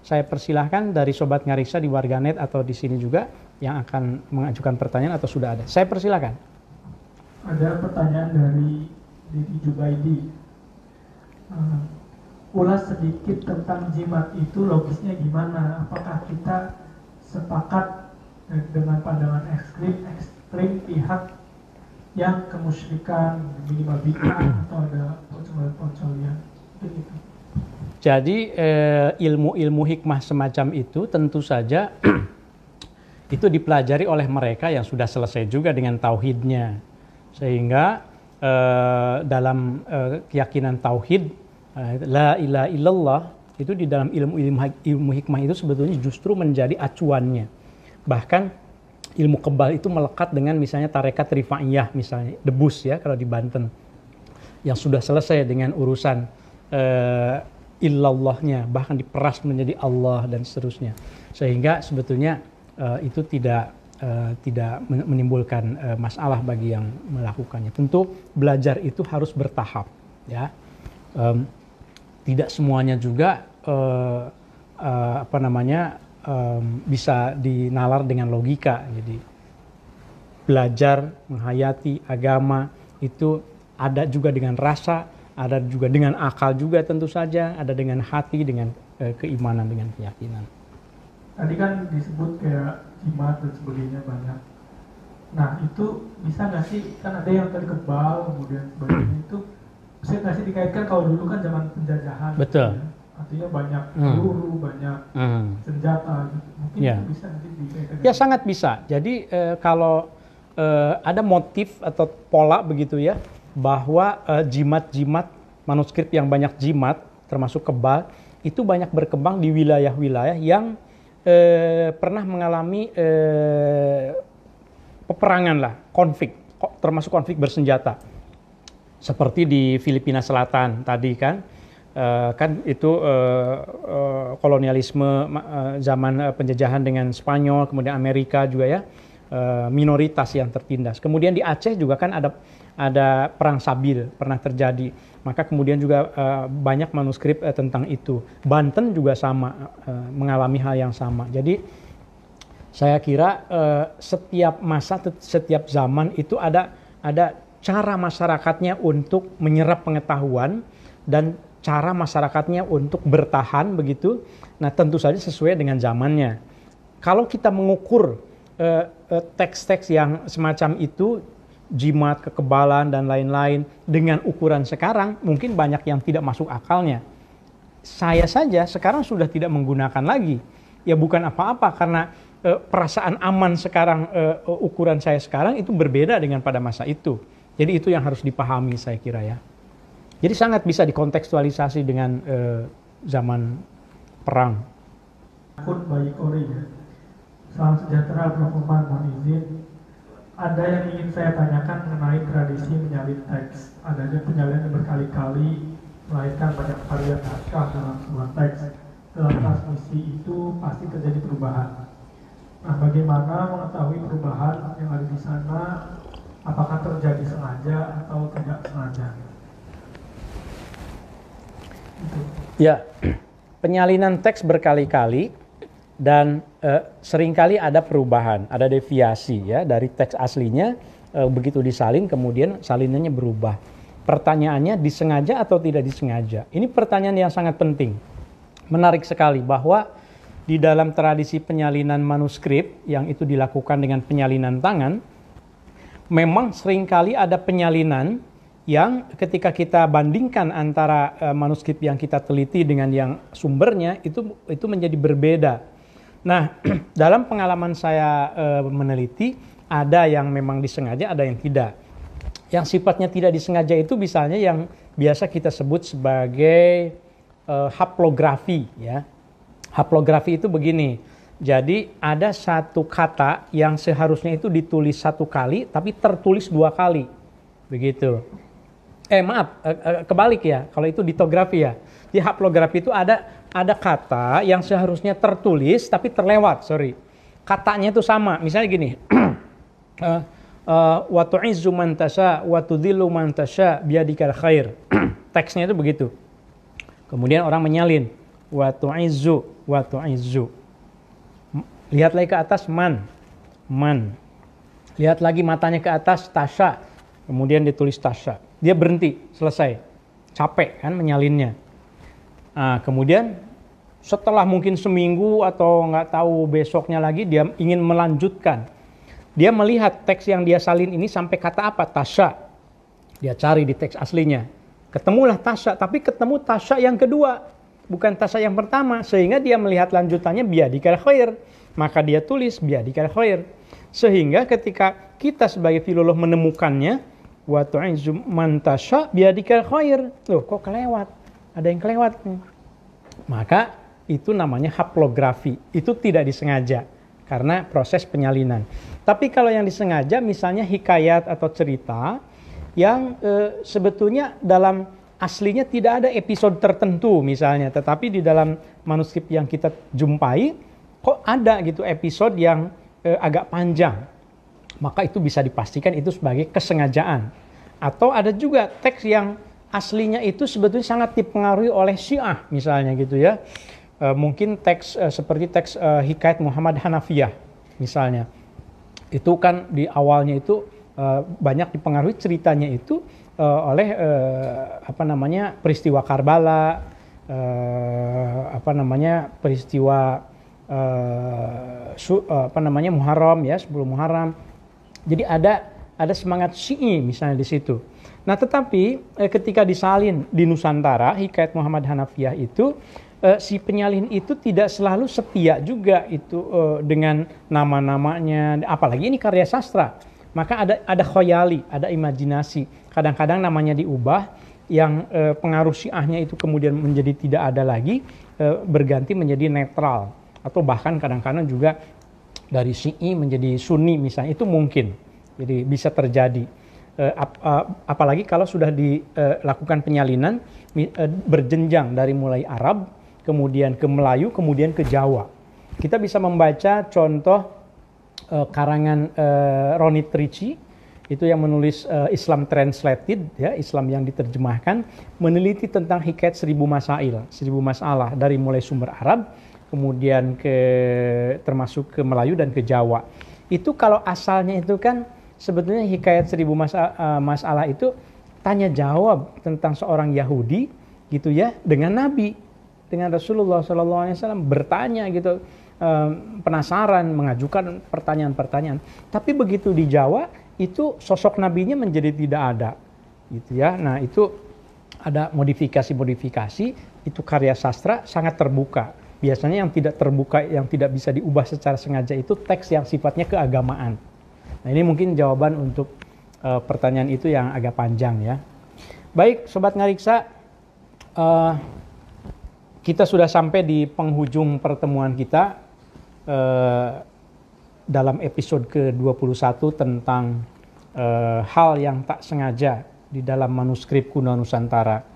saya persilahkan dari Sobat Ngariksa di warganet atau di sini juga yang akan mengajukan pertanyaan atau sudah ada. Saya persilahkan. Ada pertanyaan dari Didi Jubaidi. Ulas sedikit tentang jimat itu logisnya gimana? Apakah kita sepakat dengan pandangan ekstrim pihak yang kemusyrikan, minimal bid'ah, atau ada poncol-poncolnya gitu? Jadi ilmu-ilmu hikmah semacam itu tentu saja itu dipelajari oleh mereka yang sudah selesai juga dengan tauhidnya, sehingga dalam keyakinan tauhid la ilaha illallah itu di dalam ilmu hikmah itu sebetulnya justru menjadi acuannya. Bahkan ilmu kebal itu melekat dengan misalnya tarekat Rifaiyah, misalnya Debus ya kalau di Banten, yang sudah selesai dengan urusan illallahnya, bahkan diperas menjadi Allah dan seterusnya, sehingga sebetulnya itu tidak menimbulkan masalah bagi yang melakukannya. Tentu belajar itu harus bertahap, ya. Tidak semuanya juga bisa dinalar dengan logika. Jadi belajar menghayati agama itu ada juga dengan rasa, ada juga dengan akal juga tentu saja, ada dengan hati, dengan keimanan, dengan keyakinan. Tadi kan disebut kayak jimat dan sebagainya banyak. Nah itu bisa nggak sih, kan ada yang tadi kebal, kemudian sebagainya itu bisa nggak sih dikaitkan, kalau dulu kan zaman penjajahan. Betul. Ya? Artinya banyak peluru, banyak senjata gitu. Mungkin ya. Itu bisa nanti dikaitkan. Ya sangat bisa. Jadi kalau ada motif atau pola begitu ya, bahwa jimat-jimat, manuskrip yang banyak jimat, termasuk kebal, itu banyak berkembang di wilayah-wilayah yang pernah mengalami peperangan lah, konflik, termasuk konflik bersenjata. Seperti di Filipina Selatan tadi kan itu kolonialisme zaman penjajahan dengan Spanyol, kemudian Amerika juga ya, minoritas yang tertindas. Kemudian di Aceh juga kan ada perang Sabil pernah terjadi, maka kemudian juga banyak manuskrip tentang itu. Banten juga sama, mengalami hal yang sama. Jadi saya kira setiap masa, setiap zaman itu ada cara masyarakatnya untuk menyerap pengetahuan dan cara masyarakatnya untuk bertahan begitu. Nah tentu saja sesuai dengan zamannya. Kalau kita mengukur teks-teks yang semacam itu, jimat, kekebalan dan lain-lain dengan ukuran sekarang, mungkin banyak yang tidak masuk akalnya. Saya saja sekarang sudah tidak menggunakan lagi. Ya bukan apa-apa, karena perasaan aman sekarang, ukuran saya sekarang itu berbeda dengan pada masa itu. Jadi itu yang harus dipahami saya kira ya. Jadi sangat bisa dikontekstualisasi dengan zaman perang. Akun Bayi Kori ya. Salam sejahtera Prof. Umar, mohon izin. Ada yang ingin saya tanyakan mengenai tradisi menyalin teks. Adanya penyalinan berkali-kali melahirkan banyak varian naskah dalam sebuah teks. Dalam transmisi itu pasti terjadi perubahan. Nah, bagaimana mengetahui perubahan yang ada di sana? Apakah terjadi sengaja atau tidak sengaja? Ya, penyalinan teks berkali-kali dan seringkali ada perubahan, ada deviasi ya dari teks aslinya, begitu disalin kemudian salinannya berubah. Pertanyaannya disengaja atau tidak disengaja? Ini pertanyaan yang sangat penting. Menarik sekali bahwa di dalam tradisi penyalinan manuskrip yang itu dilakukan dengan penyalinan tangan, memang seringkali ada penyalinan yang ketika kita bandingkan antara manuskrip yang kita teliti dengan yang sumbernya itu menjadi berbeda. Nah, dalam pengalaman saya meneliti, ada yang memang disengaja, ada yang tidak. Yang sifatnya tidak disengaja itu misalnya yang biasa kita sebut sebagai haplografi ya. Haplografi itu begini. Jadi ada satu kata yang seharusnya itu ditulis satu kali tapi tertulis dua kali. Begitu. Kebalik ya, kalau itu ditografi ya. Di haplografi itu ada kata yang seharusnya tertulis tapi terlewat, Katanya itu sama, misalnya gini. Wa tu'izzu man tasha wa tudhillu man tasha biyadikal khair. Teksnya itu begitu. Kemudian orang menyalin. wa tu'izzu wa tu'izzu. Lihat lagi ke atas, man. Lihat lagi matanya ke atas, tasya. Kemudian ditulis tasya. Dia berhenti, selesai. Capek kan menyalinnya. Nah, kemudian setelah mungkin seminggu atau nggak tahu besoknya lagi, dia ingin melanjutkan. Dia melihat teks yang dia salin ini sampai kata apa? Tasya. Dia cari di teks aslinya. Ketemulah tasya, tapi ketemu tasya yang kedua. Bukan tasya yang pertama. Sehingga dia melihat lanjutannya biadikal khair. Maka dia tulis biadikal khair. Sehingga ketika kita sebagai filolog menemukannya, wa tu'izzu man tasya biadikal khair. Loh, kok kelewat? Ada yang kelewat nih. Maka itu namanya haplografi. Itu tidak disengaja karena proses penyalinan. Tapi kalau yang disengaja misalnya hikayat atau cerita yang sebetulnya dalam aslinya tidak ada episode tertentu misalnya, tetapi di dalam manuskrip yang kita jumpai kok ada gitu episode yang agak panjang. Maka itu bisa dipastikan itu sebagai kesengajaan. Atau ada juga teks yang aslinya itu sebetulnya sangat dipengaruhi oleh Syiah misalnya gitu ya. Mungkin teks seperti teks Hikayat Muhammad Hanafiyah misalnya. Itu kan di awalnya itu banyak dipengaruhi ceritanya itu oleh peristiwa Karbala, peristiwa Muharram ya, sebelum Muharram. Jadi ada semangat Syi'i misalnya di situ. Nah, tetapi ketika disalin di Nusantara, Hikayat Muhammad Hanafiyah itu si penyalin itu tidak selalu setia juga itu dengan nama-namanya, apalagi ini karya sastra. Maka ada khoyali, ada imajinasi. Kadang-kadang namanya diubah, yang pengaruh Syiahnya itu kemudian menjadi tidak ada lagi, berganti menjadi netral. Atau bahkan kadang-kadang juga dari Syi'i menjadi Sunni misalnya, itu mungkin. Jadi bisa terjadi. Apalagi kalau sudah dilakukan penyalinan berjenjang dari mulai Arab, kemudian ke Melayu, kemudian ke Jawa. Kita bisa membaca contoh karangan Ronit Ricci, itu yang menulis Islam Translated, ya, Islam yang diterjemahkan, meneliti tentang hikayat 1000 masalah dari mulai sumber Arab, kemudian termasuk ke Melayu dan ke Jawa. Itu kalau asalnya itu kan sebetulnya hikayat 1000 masalah itu tanya jawab tentang seorang Yahudi gitu ya dengan Nabi, dengan Rasulullah SAW, bertanya gitu, penasaran, mengajukan pertanyaan-pertanyaan. Tapi begitu di Jawa itu sosok nabinya menjadi tidak ada gitu ya. Nah, itu ada modifikasi-modifikasi, itu karya sastra sangat terbuka. Biasanya yang tidak terbuka, yang tidak bisa diubah secara sengaja itu teks yang sifatnya keagamaan. Nah, ini mungkin jawaban untuk pertanyaan itu yang agak panjang ya. Baik, Sobat Ngariksa, kita sudah sampai di penghujung pertemuan kita dalam episode ke-21 tentang hal yang tak sengaja di dalam manuskrip kuno Nusantara.